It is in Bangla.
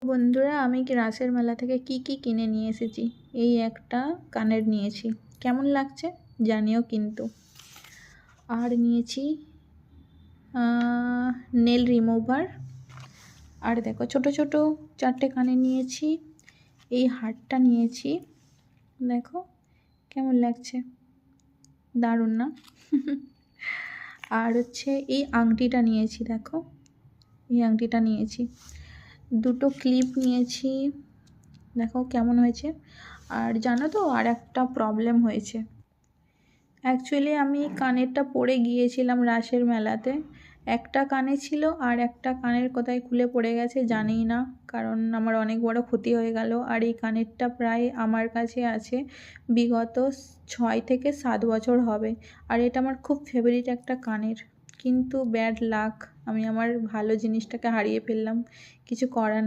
বন্ধুরা, আমি কি রাসের মেলা থেকে কি কিনে নিয়ে এসেছি। এই একটা কানের নিয়েছি, কেমন লাগছে জানিও কিন্তু। আর নিয়েছি নেল রিমুভার। আর দেখো ছোট ছোট 4টে কানে নিয়েছি। এই হারটা নিয়েছি, দেখো কেমন লাগছে, দারুণ না? আর হচ্ছে এই আংটিটা নিয়েছি, দেখো এই আংটিটা নিয়েছি। দুটো ক্লিপ নিয়েছি, দেখো কেমন হয়েছে। আর জানো তো আর একটা প্রবলেম হয়েছে। অ্যাকচুয়ালি আমি কানেরটা পরে গিয়েছিলাম রাসের মেলাতে। একটা কানে ছিল আর একটা কানের কোথায় খুলে পড়ে গেছে জানিই না, কারণ আমার অনেক বড় ক্ষতি হয়ে গেল। আর এই কানেরটা প্রায় আমার কাছে আছে বিগত 6 থেকে 7 বছর হবে। আর এটা আমার খুব ফেভারিট একটা কানের, কিন্তু ব্যাড লাক, আমি আমার ভালো জিনিসটাকে হারিয়ে ফেললাম, কিছু করার